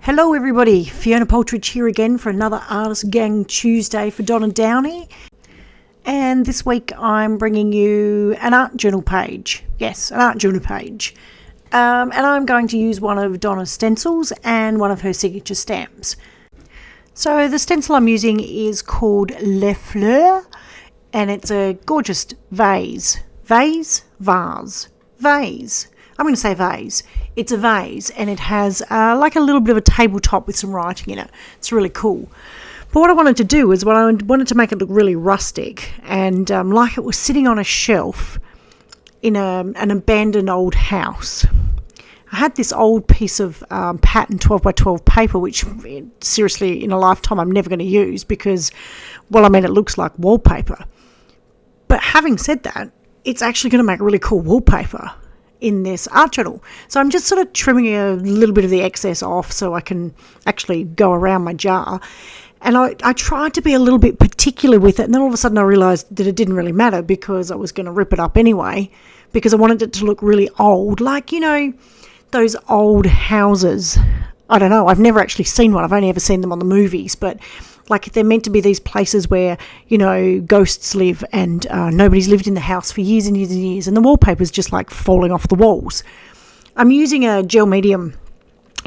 Hello everybody, Fiona Paltridge here again for another Artist Gang Tuesday for Donna Downey. And this week I'm bringing you an art journal page. Yes, an art journal page. And I'm going to use one of Donna's stencils and one of her signature stamps. So the stencil I'm using is called Fleurs, and it's a gorgeous vase. Vase? Vase. Vase. I'm going to say vase. It's a vase, and it has like a little bit of a tabletop with some writing in it. It's really cool. But what I wanted to do is I wanted to make it look really rustic, and like it was sitting on a shelf in an abandoned old house. I had this old piece of pattern 12 by 12 paper, which seriously in a lifetime I'm never going to use because, well, I mean, it looks like wallpaper. But having said that, it's actually going to make really cool wallpaper in this art journal. So I'm just sort of trimming a little bit of the excess off so I can actually go around my jar. And I tried to be a little bit particular with it, and then all of a sudden I realised that it didn't really matter because I was going to rip it up anyway, because I wanted it to look really old, like, you know, those old houses. I don't know, I've never actually seen one, I've only ever seen them on the movies, but like they're meant to be these places where, you know, ghosts live and nobody's lived in the house for years and years and years, and the wallpaper's just like falling off the walls. I'm using a gel medium,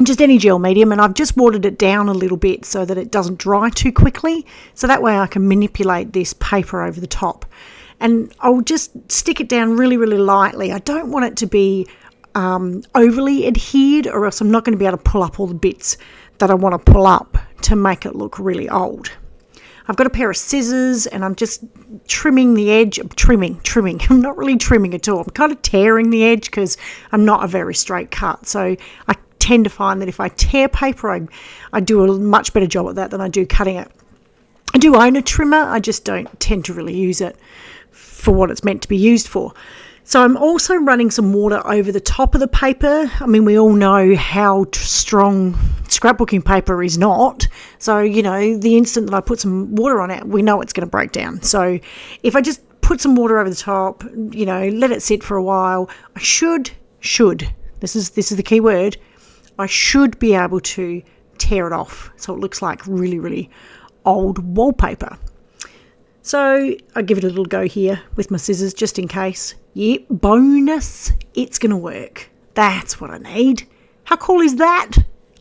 just any gel medium, and I've just watered it down a little bit so that it doesn't dry too quickly, so that way I can manipulate this paper over the top. And I'll just stick it down really, really lightly. I don't want it to be overly adhered, or else I'm not going to be able to pull up all the bits that I want to pull up to make it look really old. I've got a pair of scissors and I'm just trimming the edge. Trimming. I'm not really trimming at all. I'm kind of tearing the edge because I'm not a very straight cut. So I tend to find that if I tear paper, I do a much better job at that than I do cutting it. I do own a trimmer. I just don't tend to really use it for what it's meant to be used for. So I'm also running some water over the top of the paper. I mean, we all know how strong scrapbooking paper is not. So, you know, the instant that I put some water on it, we know it's going to break down. So if I just put some water over the top, you know, let it sit for a while, I should, this is the key word, I should be able to tear it off so it looks like really, really old wallpaper. So I give it a little go here with my scissors just in case. Yep, bonus, it's going to work. That's what I need. How cool is that?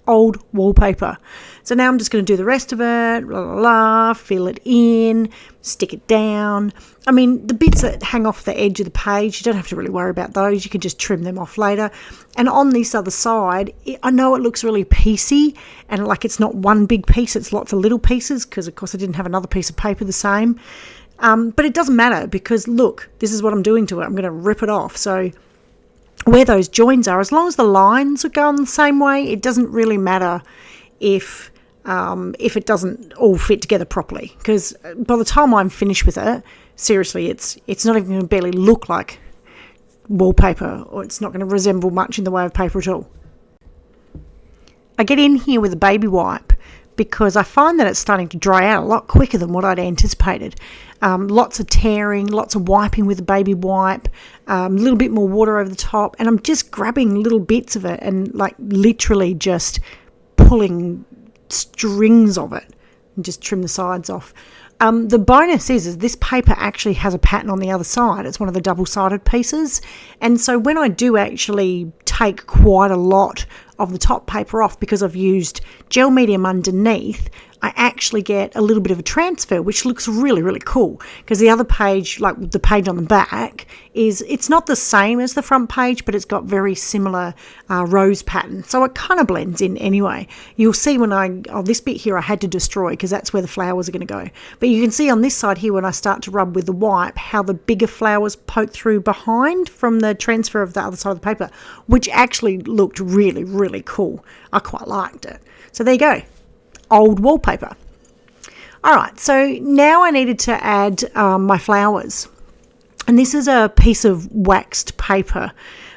Old wallpaper. So now I'm just going to do the rest of it, fill it in, stick it down. I mean, the bits that hang off the edge of the page, you don't have to really worry about those. You can just trim them off later. And on this other side, I know it looks really piecey and like it's not one big piece, it's lots of little pieces because, of course, I didn't have another piece of paper the same. But it doesn't matter because, look, this is what I'm doing to it. I'm going to rip it off. So where those joins are, as long as the lines are going the same way, it doesn't really matter if it doesn't all fit together properly, because by the time I'm finished with it, seriously, it's not even going to barely look like wallpaper, or it's not going to resemble much in the way of paper at all. I get in here with a baby wipe because I find that it's starting to dry out a lot quicker than what I'd anticipated. Lots of tearing, lots of wiping with a baby wipe, a little bit more water over the top, and I'm just grabbing little bits of it and like literally just pulling strings of it and just trim the sides off. The bonus is this paper actually has a pattern on the other side. It's one of the double-sided pieces, and so when I do actually take quite a lot of the top paper off because I've used gel medium underneath, I actually get a little bit of a transfer, which looks really, really cool, because the other page, like the page on the back, it's not the same as the front page, but it's got very similar rose pattern, so it kind of blends in anyway. You'll see when this bit here I had to destroy because that's where the flowers are going to go, but you can see on this side here when I start to rub with the wipe how the bigger flowers poke through behind from the transfer of the other side of the paper, which actually looked really, really cool. I quite liked it. So there you go. Old wallpaper. All right, so now I needed to add my flowers, and this is a piece of waxed paper.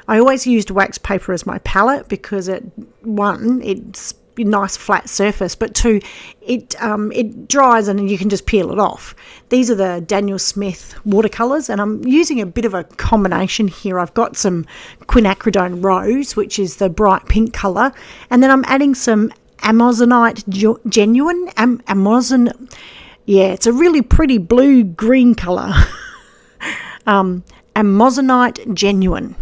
I always used waxed paper as my palette because it's a nice flat surface, but two, it dries and you can just peel it off. These are the Daniel Smith watercolors, and I'm using a bit of a combination here. I've got some quinacridone rose, which is the bright pink color, and then I'm adding some Amazonite Genuine. Amazon, yeah, it's a really pretty blue-green colour. Amazonite Genuine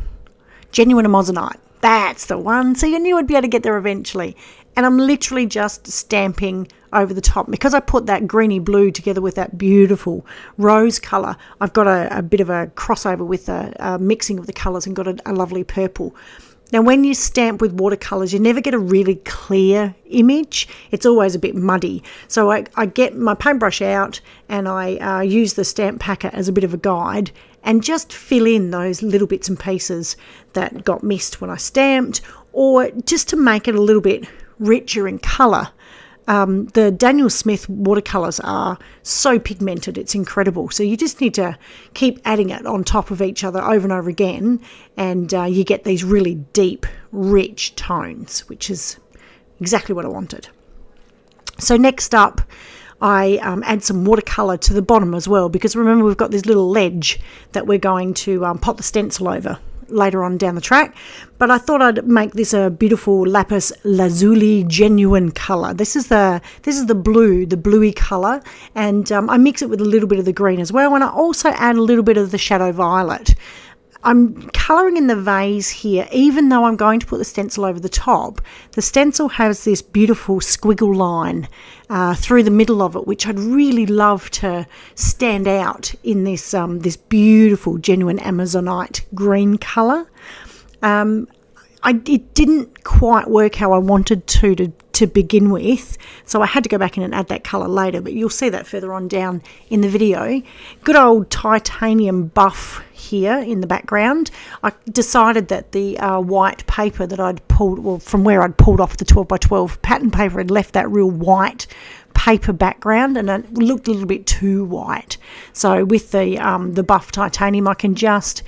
Amazonite. That's the one. So you knew I'd be able to get there eventually. And I'm literally just stamping over the top. Because I put that greeny blue together with that beautiful rose colour, I've got a bit of a crossover with a mixing of the colours and got a lovely purple. Now, when you stamp with watercolours, you never get a really clear image. It's always a bit muddy. So I get my paintbrush out and I use the stamp packer as a bit of a guide and just fill in those little bits and pieces that got missed when I stamped, or just to make it a little bit richer in colour. The Daniel Smith watercolours are so pigmented, it's incredible. So you just need to keep adding it on top of each other over and over again, and you get these really deep, rich tones, which is exactly what I wanted. So next up, I add some watercolour to the bottom as well, because remember we've got this little ledge that we're going to pot the stencil over later on down the track. But I thought I'd make this a beautiful lapis lazuli genuine colour. This is the blue, the bluey colour, and I mix it with a little bit of the green as well, and I also add a little bit of the shadow violet. I'm colouring in the vase here, even though I'm going to put the stencil over the top. The stencil has this beautiful squiggle line through the middle of it, which I'd really love to stand out in this this beautiful genuine Amazonite green colour. It didn't quite work how I wanted to begin with, so I had to go back in and add that colour later, but you'll see that further on down in the video. Good old titanium buff here in the background. I decided that the white paper that I'd pulled, well, from where I'd pulled off the 12x12 pattern paper, had left that real white paper background, and it looked a little bit too white. So with the buff titanium, I can just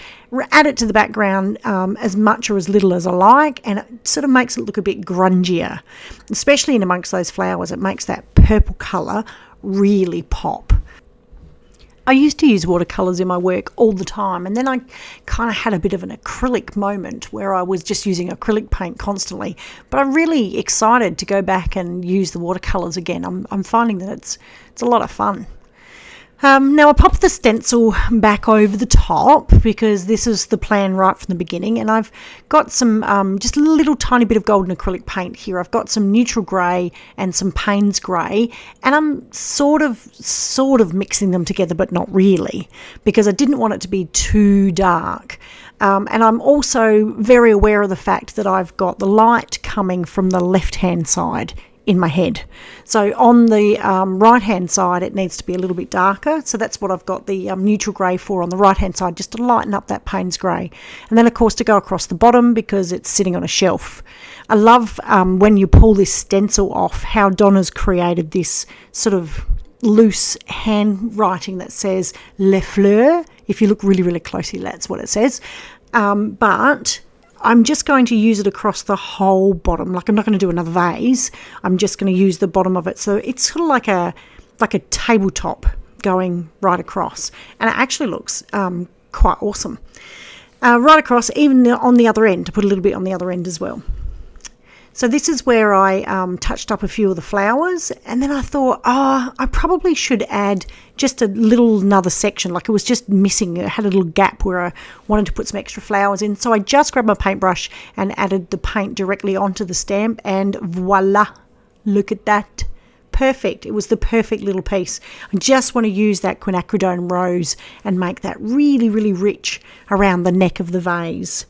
add it to the background as much or as little as I like, and it sort of makes it look a bit grungier, especially in amongst those flowers. It makes that purple colour really pop. I used to use watercolours in my work all the time, and then I kind of had a bit of an acrylic moment where I was just using acrylic paint constantly. But I'm really excited to go back and use the watercolours again. I'm finding that it's a lot of fun. Now I popped the stencil back over the top because this is the plan right from the beginning, and I've got some just a little tiny bit of golden acrylic paint here. I've got some neutral grey and some Payne's grey, and I'm sort of mixing them together, but not really, because I didn't want it to be too dark. And I'm also very aware of the fact that I've got the light coming from the left-hand side in my head. So on the right hand side it needs to be a little bit darker, so that's what I've got the neutral grey for on the right hand side, just to lighten up that Payne's grey, and then of course to go across the bottom because it's sitting on a shelf. I love when you pull this stencil off, how Donna's created this sort of loose handwriting that says Les Fleurs. If you look really, really closely, that's what it says. But I'm just going to use it across the whole bottom. Like, I'm not going to do another vase. I'm just going to use the bottom of it. So it's sort of like a tabletop going right across. And it actually looks quite awesome. Right across, even on the other end, to put a little bit on the other end as well. So this is where I touched up a few of the flowers, and then I thought, I probably should add just another section. Like, it was just missing. It had a little gap where I wanted to put some extra flowers in. So I just grabbed my paintbrush and added the paint directly onto the stamp, and voila, look at that. Perfect. It was the perfect little piece. I just want to use that quinacridone rose and make that really, really rich around the neck of the vase.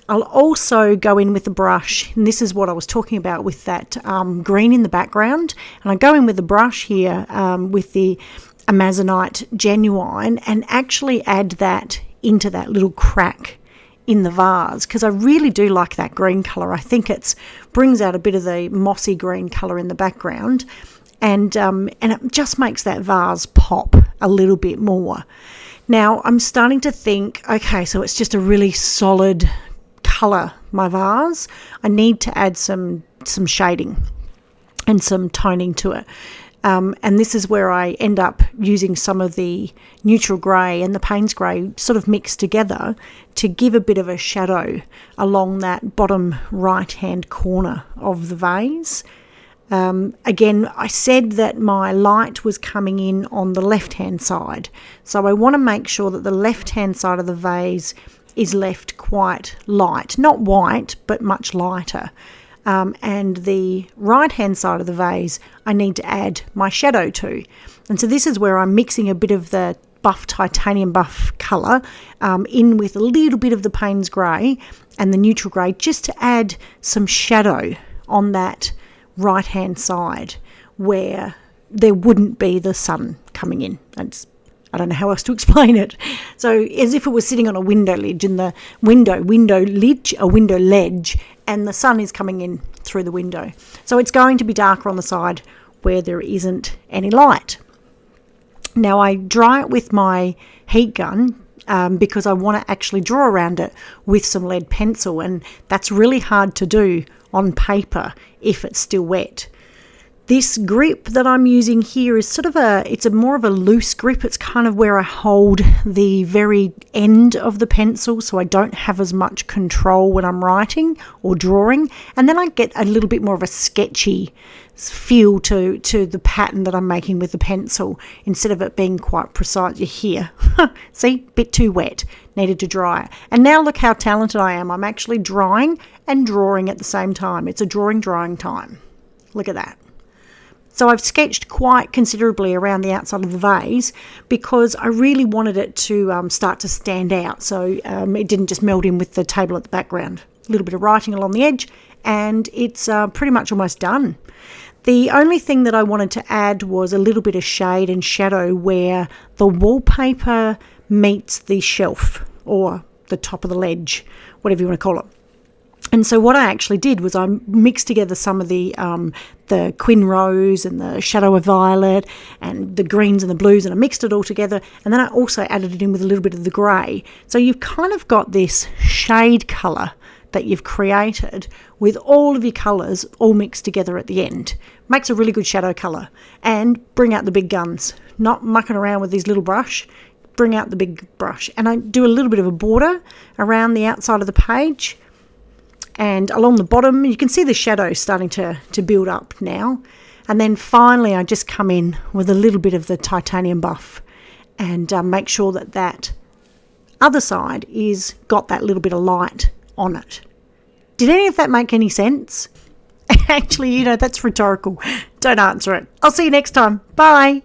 I'll also go in with the brush, and this is what I was talking about with that green in the background, and I go in with the brush here with the Amazonite Genuine and actually add that into that little crack in the vase, because I really do like that green colour. I think it brings out a bit of the mossy green colour in the background, and it just makes that vase pop a little bit more. Now I'm starting to think, okay, so it's just a really solid colour, my vase. I need to add some shading and some toning to it, and this is where I end up using some of the neutral grey and the Payne's grey sort of mixed together to give a bit of a shadow along that bottom right hand corner of the vase. Again, I said that my light was coming in on the left-hand side. So I want to make sure that the left-hand side of the vase is left quite light. Not white, but much lighter. And the right-hand side of the vase, I need to add my shadow to. And so this is where I'm mixing a bit of the buff titanium buff colour in with a little bit of the Payne's grey and the neutral grey, just to add some shadow on that right-hand side where there wouldn't be the sun coming in. I don't know how else to explain it. So as if it was sitting on a window ledge, and the window ledge, and the sun is coming in through the window. So it's going to be darker on the side where there isn't any light. Now I dry it with my heat gun because I want to actually draw around it with some lead pencil, and that's really hard to do on paper if it's still wet. This grip that I'm using here is it's more of a loose grip. It's kind of where I hold the very end of the pencil, so I don't have as much control when I'm writing or drawing. And then I get a little bit more of a sketchy feel to the pattern that I'm making with the pencil, instead of it being quite precise. You hear, see, bit too wet, needed to dry it. And now look how talented I am. I'm actually drying and drawing at the same time. It's a drying time. Look at that. So I've sketched quite considerably around the outside of the vase because I really wanted it to start to stand out, so it didn't just meld in with the table at the background. A little bit of writing along the edge, and it's pretty much almost done. The only thing that I wanted to add was a little bit of shade and shadow where the wallpaper meets the shelf or the top of the ledge, whatever you want to call it. And so what I actually did was I mixed together some of the Quin Rose and the Shadow of Violet and the greens and the blues, and I mixed it all together, and then I also added it in with a little bit of the grey. So you've kind of got this shade colour that you've created with all of your colours all mixed together at the end. Makes a really good shadow colour. And bring out the big guns. Not mucking around with this little brush. Bring out the big brush. And I do a little bit of a border around the outside of the page. And along the bottom, you can see the shadow starting to build up now. And then finally, I just come in with a little bit of the titanium buff and make sure that that other side is got that little bit of light on it. Did any of that make any sense? Actually, that's rhetorical. Don't answer it. I'll see you next time. Bye.